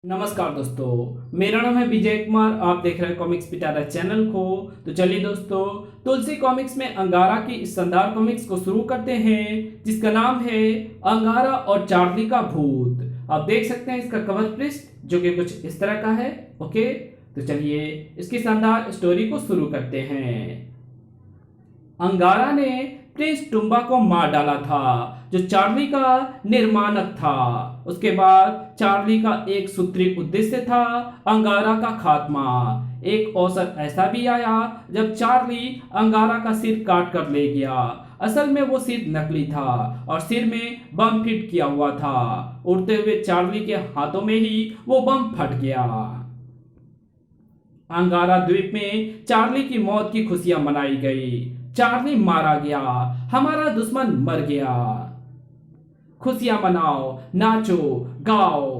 नमस्कार दोस्तों, मेरा नाम है विजय कुमार। आप देख रहे हैं कॉमिक्स पिटारा चैनल को। तो चलिए दोस्तों, तुलसी कॉमिक्स में अंगारा की इस शानदार कॉमिक्स को शुरू करते हैं, जिसका नाम है अंगारा और चार्ली का भूत। आप देख सकते हैं इसका कवर पृष्ठ जो कि कुछ इस तरह का है। ओके, तो चलिए इसकी शानदार स्टोरी को शुरू करते हैं। अंगारा ने प्रिंस टुम्बा को मार डाला था, जो चार्ली का निर्माणक था। उसके बाद चार्ली का एक सूत्री उद्देश्य था अंगारा का खात्मा। एक अवसर ऐसा भी आया जब चार्ली अंगारा का सिर काट कर ले गया। असल में वो सिर नकली था और सिर में बम फिट किया हुआ था। उड़ते हुए चार्ली के हाथों में ही वो बम फट गया। अंगारा द्वीप में चार्ली की मौत की खुशियां मनाई गई। चार्ली मारा गया, हमारा दुश्मन मर गया। खुशियां मनाओ, नाचो, गाओ।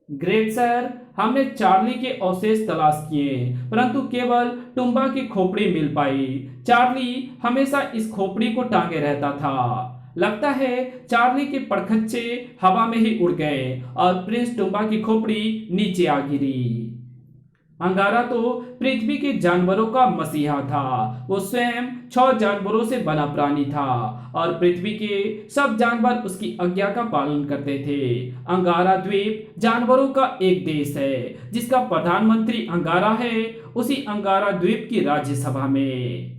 ग्रेट सर, हमने चार्ली के अवशेष तलाश किए, परंतु केवल टुम्बा की खोपड़ी मिल पाई। चार्ली हमेशा इस खोपड़ी को टांगे रहता था। लगता है चार्ली के परखच्चे हवा में ही उड़ गए और प्रिंस टुम्बा की खोपड़ी नीचे आ गिरी। अंगारा तो पृथ्वी के जानवरों का मसीहा था। वो स्वयं 6 जानवरों से बना प्राणी था और पृथ्वी के सब जानवर उसकी आज्ञा का पालन करते थे। अंगारा द्वीप जानवरों का एक देश है, जिसका प्रधानमंत्री अंगारा है। उसी अंगारा द्वीप की राज्यसभा में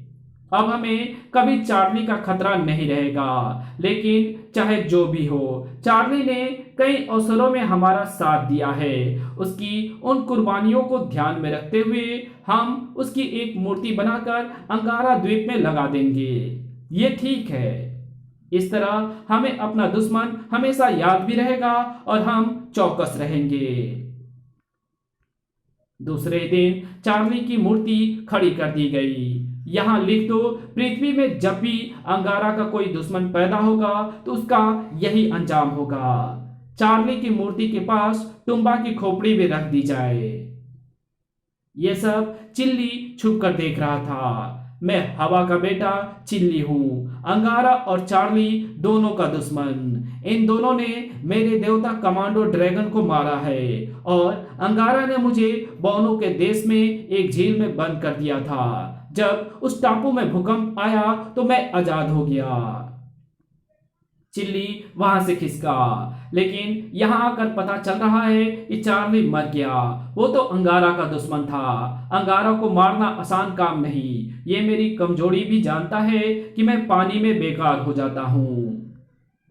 अब हमें कभी चार्ली का खतरा नहीं रहेगा। लेकिन चाहे जो भी हो, चार्ली ने कई अवसरों में हमारा साथ दिया है। उसकी उन कुर्बानियों को ध्यान में रखते हुए हम उसकी एक मूर्ति बनाकर अंगारा द्वीप में लगा देंगे। ये ठीक है। इस तरह हमें अपना दुश्मन हमेशा याद भी रहेगा और हम चौकस रहेंगे। दूसरे दिन चार्ली की मूर्ति खड़ी कर दी गई। यहाँ लिख दो, पृथ्वी में जब भी अंगारा का कोई दुश्मन पैदा होगा तो उसका यही अंजाम होगा। चार्ली की मूर्ति के पास टुम्बा की खोपड़ी भी रख दी जाए। ये सब चिल्ली छुप कर देख रहा था। मैं हवा का बेटा चिल्ली हूँ, अंगारा और चार्ली दोनों का दुश्मन। इन दोनों ने मेरे देवता कमांडो ड्रैगन को मारा है और अंगारा ने मुझे बौनों के देश में एक झील में बंद कर दिया था। जब उस टापू में भूकंप आया तो मैं आजाद हो गया। चिल्ली वहां से खिसका, लेकिन यहां आकर पता चल रहा है कि चार्ली मर गया। वो तो अंगारा का दुश्मन था। अंगारा को मारना आसान काम नहीं। ये मेरी कमजोरी भी जानता है कि मैं पानी में बेकार हो जाता हूँ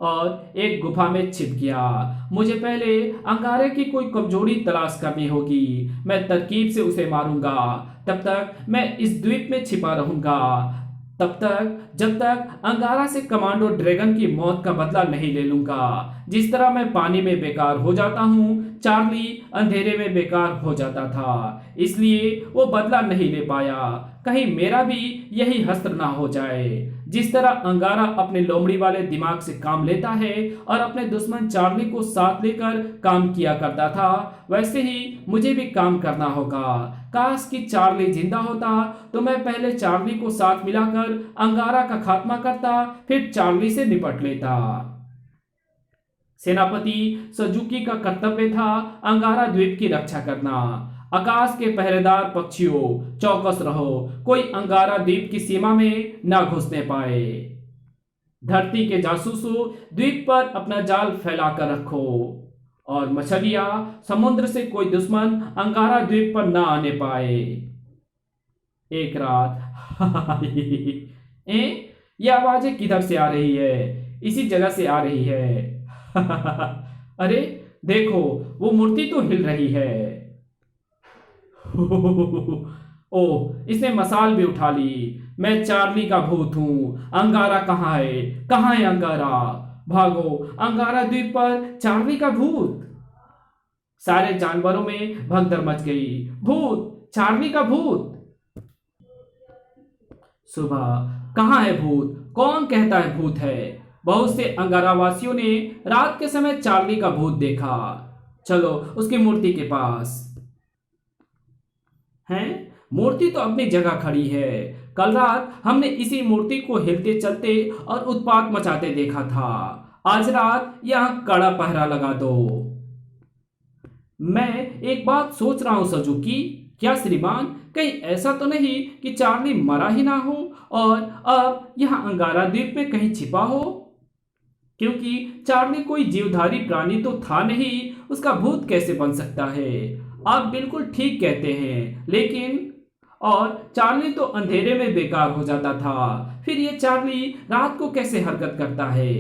और एक गुफा में छिप गया। मुझे पहले अंगारे की कोई कमजोरी तलाश करनी होगी। मैं तरकीब से उसे मारूंगा। तब तक मैं इस द्वीप में छिपा रहूंगा, तब तक जब तक अंगारा से कमांडो ड्रैगन की मौत का बदला नहीं ले लूंगा। जिस तरह मैं पानी में बेकार हो जाता हूँ, चार्ली अंधेरे में बेकार हो जाता था, इसलिए वो बदला नहीं ले पाया। कहीं मेरा भी यही हश्र ना हो जाए। जिस तरह अंगारा अपने लोमड़ी वाले दिमाग से काम लेता है और अपने दुश्मन चार्ली को साथ लेकर काम किया करता था, वैसे ही मुझे भी काम करना होगा। काश कि चार्ली जिंदा होता तो मैं पहले चार्ली को साथ मिलाकर अंगारा का खात्मा करता, फिर चार्ली से निपट लेता। सेनापति सजुकी का कर्तव्य था अंगारा द्वीप की रक्षा करना। आकाश के पहरेदार पक्षियों, चौकस रहो, कोई अंगारा द्वीप की सीमा में ना घुसने पाए। धरती के जासूसों, द्वीप पर अपना जाल फैलाकर रखो और मछलियां, समुद्र से कोई दुश्मन अंगारा द्वीप पर ना आने पाए। एक रात ये आवाजें किधर से आ रही है? इसी जगह से आ रही है। अरे देखो, वो मूर्ति तो हिल रही है। ओह, इसने मसाल भी उठा ली। मैं चार्ली का भूत हूं। अंगारा कहाँ है? कहाँ है अंगारा? भागो, अंगारा द्वीप पर चार्ली का भूत। सारे जानवरों में भगदड़ मच गई। भूत, चार्ली का भूत। सुबह, कहाँ है भूत? कौन कहता है भूत है? बहुत से अंगारावासियों ने रात के समय चार्ली का भूत देखा। चलो उसकी मूर्ति के पास। हैं? मूर्ति तो अपनी जगह खड़ी है। कल रात हमने इसी मूर्ति को हिलते चलते और उत्पात मचाते देखा था। आज रात यहाँ कड़ा पहरा लगा दो। मैं एक बात सोच रहा हूं सजुकी। क्या श्रीमान, कहीं ऐसा तो नहीं कि चार्ली मरा ही ना हो और अब यहाँ अंगारा द्वीप में कहीं छिपा हो? क्योंकि चार्ली कोई जीवधारी प्राणी तो था नहीं, उसका भूत कैसे बन सकता है? आप बिल्कुल ठीक कहते हैं, लेकिन और चार्ली तो अंधेरे में बेकार हो जाता था, फिर ये चार्ली रात को कैसे हरकत करता है?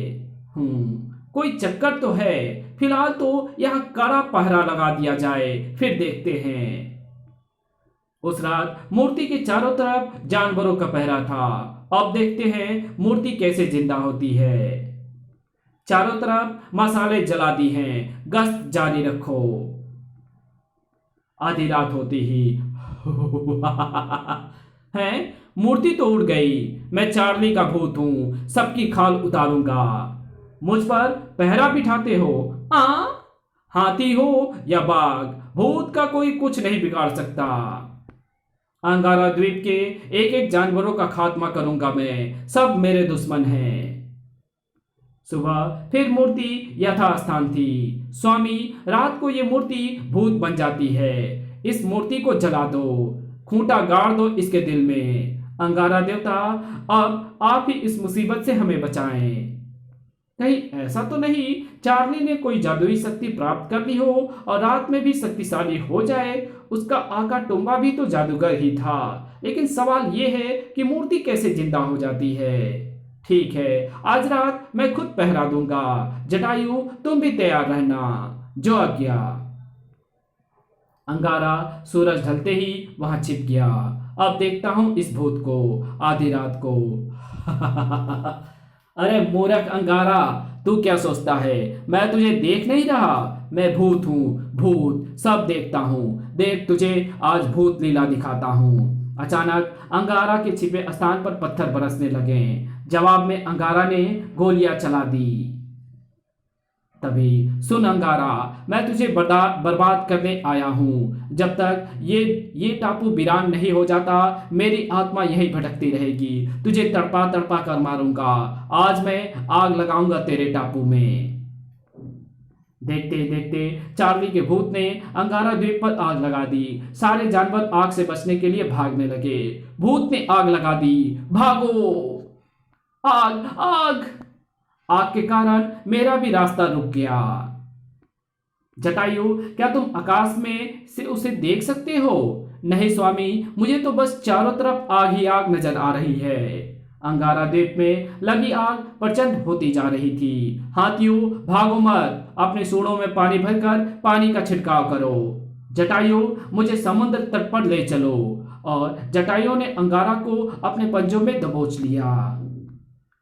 कोई चक्कर तो है। फिलहाल तो यहाँ कड़ा पहरा लगा दिया जाए, फिर देखते हैं। उस रात मूर्ति के चारों तरफ जानवरों का पहरा था। अब देखते हैं मूर्ति कैसे जिंदा होती है। चारों तरफ मसाले जला दी हैं, गश्त जारी रखो। आधी रात होती ही हैं, मूर्ति तो उड़ गई। मैं चार्ली का भूत हूं, सबकी खाल उतारूंगा। मुझ पर पहरा बिठाते हो? हाथी हो या बाघ, भूत का कोई कुछ नहीं बिगाड़ सकता। अंगारा द्वीप के एक एक जानवरों का खात्मा करूंगा मैं, सब मेरे दुश्मन हैं। सुबह फिर मूर्ति यथास्थान थी। स्वामी, रात को ये मूर्ति भूत बन जाती है। इस मूर्ति को जला दो, खूंटा गाड़ दो इसके दिल में। अंगारा देवता, अब आप ही इस मुसीबत से हमें बचाएं। कहीं ऐसा तो नहीं चार्ली ने कोई जादुई शक्ति प्राप्त कर ली हो और रात में भी शक्तिशाली हो जाए? उसका आका टुम्बा भी तो जादूगर ही था। लेकिन सवाल यह है कि मूर्ति कैसे जिंदा हो जाती है? ठीक है, आज रात मैं खुद पहरा दूंगा। जटायु, तुम भी तैयार रहना। जो आज्ञा। अंगारा सूरज ढलते ही वहां छिप गया। अब देखता हूं इस भूत को आधी रात को। अरे मूर्ख अंगारा, तू क्या सोचता है मैं तुझे देख नहीं रहा? मैं भूत हूँ, भूत सब देखता हूँ। देख, तुझे आज भूत लीला दिखाता हूँ। अचानक अंगारा के छिपे स्थान पर पत्थर बरसने लगे। जवाब में अंगारा ने गोलियां चला दी। तभी, सुन अंगारा, मैं तुझे बर्बाद करने आया हूँ। जब तक ये टापू वीरान नहीं हो जाता, मेरी आत्मा यहीं भटकती रहेगी। तुझे तड़पा तड़पा कर मारूंगा। आज मैं आग लगाऊंगा तेरे टापू में। देखते देखते चार्ली के भूत ने अंगारा द्वीप पर आग लगा दी। सारे जानवर आग से बचने के लिए भागने लगे। भूत ने आग लगा दी। भागो! आग, आग! आग के कारण मेरा भी रास्ता रुक गया। जटायु, क्या तुम आकाश में से उसे देख सकते हो? नहीं स्वामी, मुझे तो बस चारों तरफ आग ही आग नजर आ रही है। अंगारा द्वीप में लगी आग प्रचंड होती जा रही थी। हाथियों, भागो मत, अपने सूंडों में पानी भरकर पानी का छिड़काव करो। जटायु, मुझे समुद्र तट पर ले चलो। और जटायु ने अंगारा को अपने पंजों में दबोच लिया।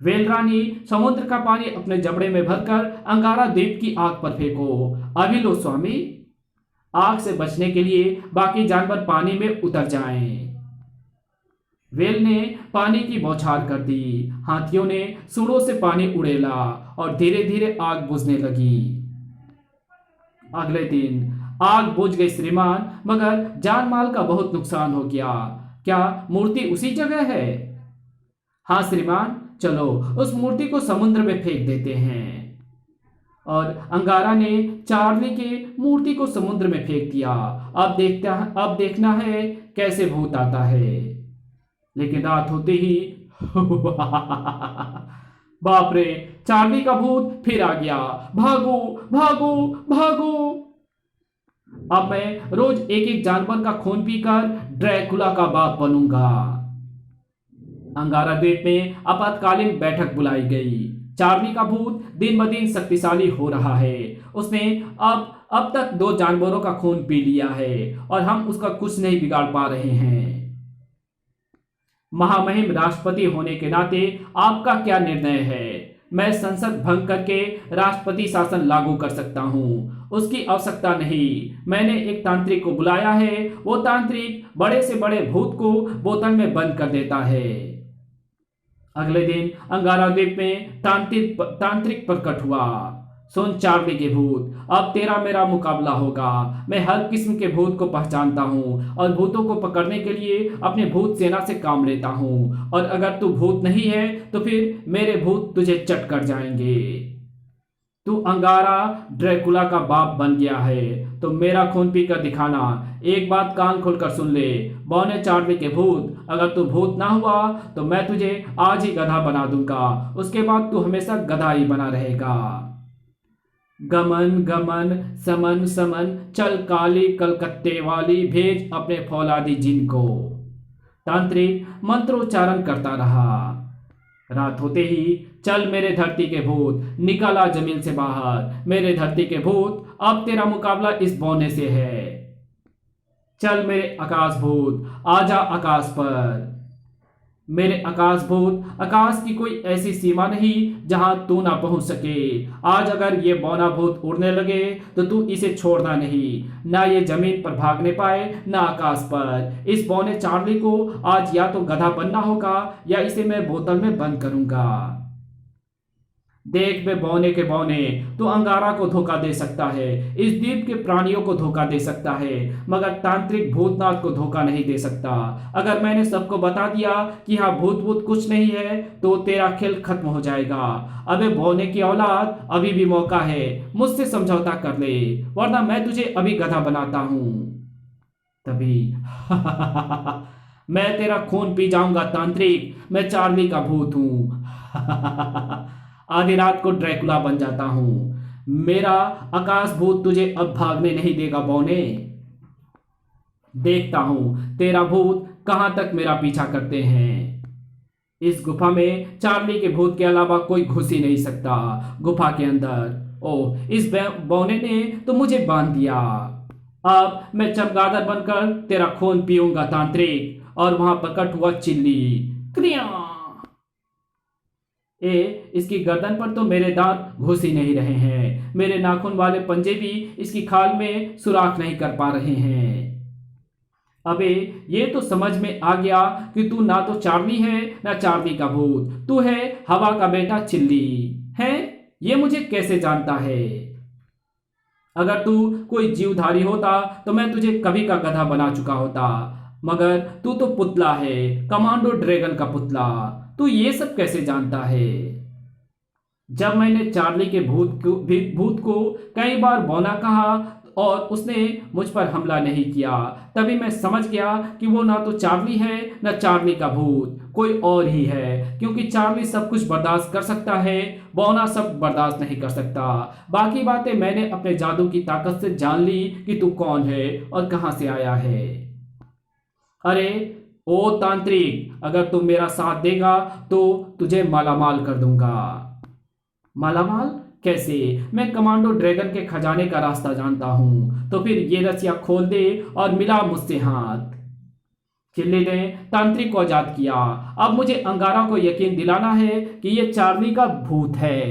वेल रानी, समुद्र का पानी अपने जबड़े में भरकर अंगारा द्वीप की आग पर फेंको। अभी लो स्वामी। आग से बचने के लिए बाकी जानवर पानी में उतर जाएं। वेल ने पानी की बौछार कर दी। हाथियों ने सूंडों से पानी उड़ेला और धीरे धीरे आग बुझने लगी। अगले दिन आग बुझ गई श्रीमान, मगर जान माल का बहुत नुकसान हो गया। क्या मूर्ति उसी जगह है? हाँ श्रीमान, चलो उस मूर्ति को समुद्र में फेंक देते हैं। और अंगारा ने चार्ली के मूर्ति को समुद्र में फेंक दिया। अब देखना है कैसे भूत आता है। लेकिन रात होते ही बाप रे, चार्ली का भूत फिर आ गया। भागो भागो भागो! अब मैं रोज एक एक जानवर का खून पीकर ड्रैकुला का बाप बनूंगा। अंगारा द्वीप में आपातकालीन बैठक बुलाई गई। चार्ली का भूत दिन ब दिन शक्तिशाली हो रहा है। उसने अब तक 2 जानवरों का खून पी लिया है और हम उसका कुछ नहीं बिगाड़ पा रहे हैं। महामहिम राष्ट्रपति होने के नाते आपका क्या निर्णय है? मैं संसद भंग करके राष्ट्रपति शासन लागू कर सकता हूँ। उसकी आवश्यकता नहीं। मैंने एक तांत्रिक को बुलाया है। वो तांत्रिक बड़े से बड़े भूत को बोतल में बंद कर देता है। अगले दिन अंगारा द्वीप में तांत्रिक प्रकट हुआ। सुन चार्ली के भूत, अब तेरा मेरा मुकाबला होगा। मैं हर किस्म के भूत को पहचानता हूँ और भूतों को पकड़ने के लिए अपने भूत सेना से काम लेता हूँ। और अगर तू भूत नहीं है तो फिर मेरे भूत तुझे चट कर जाएंगे। तू अंगारा ड्रैकुला का बाप बन गया है तो मेरा खून पी कर दिखाना। एक बात कान खोलकर सुन ले बौने चार्ली के भूत, अगर तू भूत ना हुआ तो मैं तुझे आज ही गधा बना दूंगा। उसके बाद तू हमेशा गधा ही बना रहेगा। गमन गमन समन समन चल काली कलकत्ते वाली, भेज अपने फौलादी जिन को। तांत्रिक मंत्रोच्चारण करता रहा। रात होते ही चल मेरे धरती के भूत, निकला जमीन से बाहर। मेरे धरती के भूत, अब तेरा मुकाबला इस बौने से है। चल मेरे आकाश भूत, आजा आकाश पर। मेरे आकाश भूत, आकाश की कोई ऐसी सीमा नहीं जहां तू ना पहुंच सके। आज अगर ये बौना भूत उड़ने लगे तो तू इसे छोड़ना नहीं, ना ये जमीन पर भागने पाए ना आकाश पर। इस बौने चार्ली को आज या तो गधा बनना होगा या इसे मैं बोतल में बंद करूंगा। देख बे बौने के बौने, तू अंगारा को धोखा दे सकता है, इस द्वीप के प्राणियों को धोखा दे सकता है, मगर तांत्रिक भूतनाथ को धोखा नहीं दे सकता। अगर मैंने सबको बता दिया कि हाँ भूत भूत कुछ नहीं है तो तेरा खेल खत्म हो जाएगा। अबे बौने की औलाद, अभी भी मौका है, मुझसे समझौता कर ले वरना मैं तुझे अभी गधा बनाता हूं। तभी मैं तेरा खून पी जाऊंगा तांत्रिक, मैं चार्ली का भूत हूं। आधी रात को ड्रैकुला बन जाता हूं। मेरा आकाश भूत तुझे अब भागने नहीं देगा बौने। देखता हूं तेरा भूत कहां तक मेरा पीछा करते हैं। इस गुफा में चार्ली के भूत के अलावा कोई घुस ही नहीं सकता। गुफा के अंदर ओह, इस बौने ने तो मुझे बांध दिया। अब मैं चमगादड़ बनकर तेरा खून पीऊंगा तांत्रिक। और वहां प्रकट हुआ चिल्ली। क्रिया इसकी गर्दन पर तो मेरे दांत घुस ही नहीं रहे हैं, मेरे नाखून वाले पंजे भी इसकी खाल में सुराख नहीं कर पा रहे हैं। अबे ये तो समझ में आ गया कि तू ना तो चार्ली है ना चार्ली का भूत, तू है हवा का बेटा चिल्ली है। ये मुझे कैसे जानता है? अगर तू कोई जीवधारी होता तो मैं तुझे कभी का गधा बना चुका होता, मगर तू तो पुतला है, कमांडो ड्रैगन का पुतला। तू ये सब कैसे जानता है? जब मैंने चार्ली के भूत को कई बार बौना कहा और उसने मुझ पर हमला नहीं किया, तभी मैं समझ गया कि वो ना तो चार्ली है ना चार्ली का भूत, कोई और ही है। क्योंकि चार्ली सब कुछ बर्दाश्त कर सकता है, बौना सब बर्दाश्त नहीं कर सकता। बाकी बातें मैंने अपने जादू की ताकत से जान ली कि तू कौन है और कहां से आया है। अरे ओ तांत्रिक, अगर तू मेरा साथ देगा तो तुझे मालामाल कर दूंगा। मालामाल कैसे? मैं कमांडो ड्रैगन के खजाने का रास्ता जानता हूं। तो फिर ये रस्सियां खोल दे और मिला मुझसे हाथ। चिल्ली ने तांत्रिक को आजाद किया। अब मुझे अंगारा को यकीन दिलाना है कि ये चार्ली का भूत है।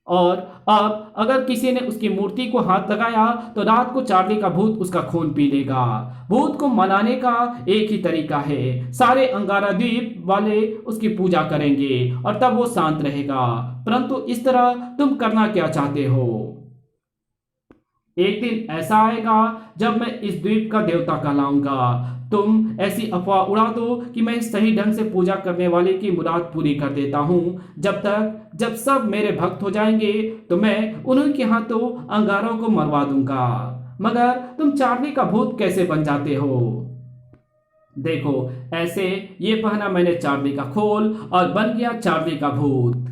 और अब अगर किसी ने उसकी मूर्ति को हाथ लगाया तो रात को चार्ली का भूत उसका खून पी लेगा। भूत को मनाने का एक ही तरीका है, सारे अंगारा द्वीप वाले उसकी पूजा करेंगे और तब वो शांत रहेगा। परंतु इस तरह तुम करना क्या चाहते हो? एक दिन ऐसा आएगा जब मैं इस द्वीप का देवता कहलाऊंगा। तुम ऐसी अफवाह उड़ा दो कि मैं सही ढंग से पूजा करने वाले की मुराद पूरी कर देता हूं। जब सब मेरे भक्त हो जाएंगे तो मैं उन्हीं के हाथों अंगारों को मरवा दूंगा। मगर तुम चार्ली का भूत कैसे बन जाते हो? देखो, ऐसे ये पहना मैंने चार्ली का खोल और बन गया चार्ली का भूत।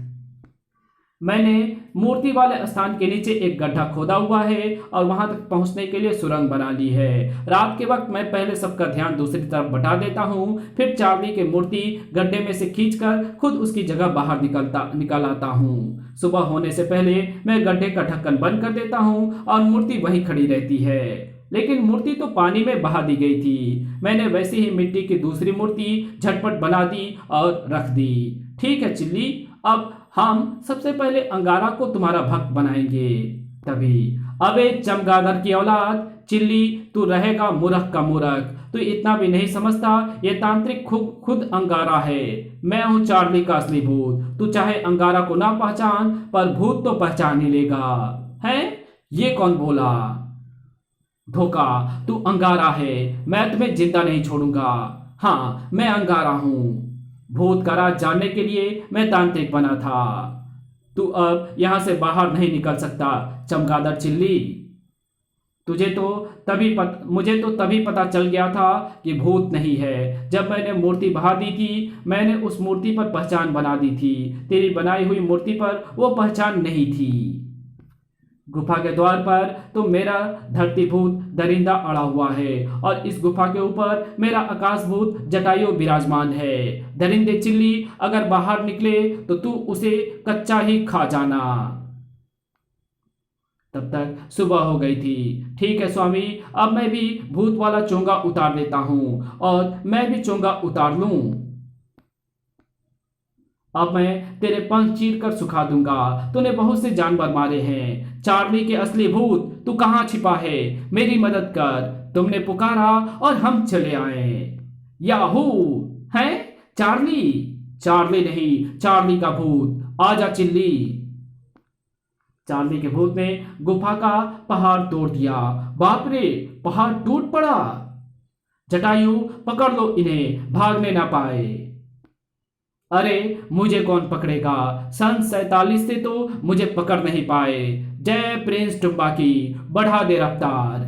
मैंने मूर्ति वाले स्थान के नीचे एक गड्ढा खोदा हुआ है और वहां तक पहुंचने के लिए सुरंग बना ली है। रात के वक्त मैं पहले सबका ध्यान दूसरी तरफ बटा देता हूं, फिर चार्ली की मूर्ति गड्ढे में से खींचकर खुद उसकी जगह बाहर निकाल आता हूं। सुबह होने से पहले मैं गड्ढे का ढक्कन बंद कर देता हूं और मूर्ति वहीं खड़ी रहती है। लेकिन मूर्ति तो पानी में बहा दी गई थी। मैंने वैसे ही मिट्टी की दूसरी मूर्ति झटपट बना दी और रख दी। ठीक है चिल्ली, अब हम सबसे पहले अंगारा को तुम्हारा भक्त बनाएंगे। तभी अबे चमगादड़ की औलाद चिल्ली, तू रहेगा मूर्ख का मूर्ख। तू इतना भी नहीं समझता, ये तांत्रिक खुद अंगारा है। मैं हूं चार्ली का असली भूत। तू चाहे अंगारा को ना पहचान पर भूत तो पहचान ही लेगा। है ये कौन बोला? धोखा, तू अंगारा है, मैं तुम्हें जिंदा नहीं छोड़ूंगा। हाँ, मैं अंगारा हूं। भूत का राज जानने के लिए मैं तांत्रिक बना था। तू अब यहां से बाहर नहीं निकल सकता। चमगादड़ चिल्ली, मुझे तो तभी पता चल गया था कि भूत नहीं है जब मैंने मूर्ति बहा दी थी। मैंने उस मूर्ति पर पहचान बना दी थी, तेरी बनाई हुई मूर्ति पर वो पहचान नहीं थी। गुफा के द्वार पर तो मेरा धरती भूत दरिंदा अड़ा हुआ है और इस गुफा के ऊपर मेरा आकाश भूत जटायु विराजमान है। दरिंदे चिल्ली, अगर बाहर निकले तो तू उसे कच्चा ही खा जाना। तब तक सुबह हो गई थी। ठीक है स्वामी, अब मैं भी भूत वाला चोंगा उतार लेता हूं और मैं भी चोंगा उतार लूं। अब मैं तेरे पंख चीर कर सुखा दूंगा। तूने बहुत से जानवर मारे हैं। चार्ली के असली भूत, तू कहाँ छिपा है? मेरी मदद कर। तुमने पुकारा और हम चले आए। याहू! हैं? चार्ली? चार्ली नहीं, चार्ली का भूत। आजा चिल्ली। चार्ली के भूत ने गुफा का पहाड़ तोड़ दिया। बाप रे, पहाड़ टूट पड़ा। जटायु, पकड़ लो इन्हें, भागने ना पाए। अरे मुझे कौन पकड़ेगा? सन 47 से तो मुझे पकड़ नहीं पाए। जय प्रिंस टुम्बा की, बढ़ा दे रफ्तार।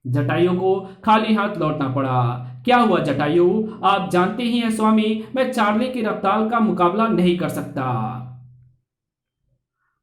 जटायु को खाली हाथ लौटना पड़ा। क्या हुआ जटायु? आप जानते ही हैं स्वामी, मैं चार्ली की रफ्तार का मुकाबला नहीं कर सकता।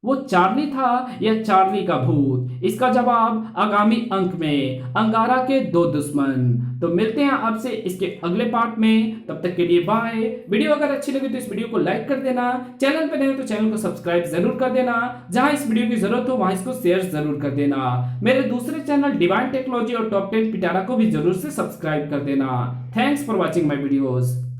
वो चार्ली था या चार्ली का भूत? इसका जवाब आगामी अंक में। अंगारा के दो दुश्मन। तो मिलते हैं आपसे इसके अगले पार्ट में। तब तक के लिए बाय। वीडियो अगर अच्छी लगी तो इस वीडियो को लाइक कर देना। चैनल पे नए हो तो चैनल को सब्सक्राइब जरूर कर देना। जहां इस वीडियो की जरूरत हो वहां इसको शेयर जरूर कर देना। मेरे दूसरे चैनल डिवाइन टेक्नोलॉजी और टॉप 10 पिटारा को भी जरूर से सब्सक्राइब कर देना। Thanks for watching my videos.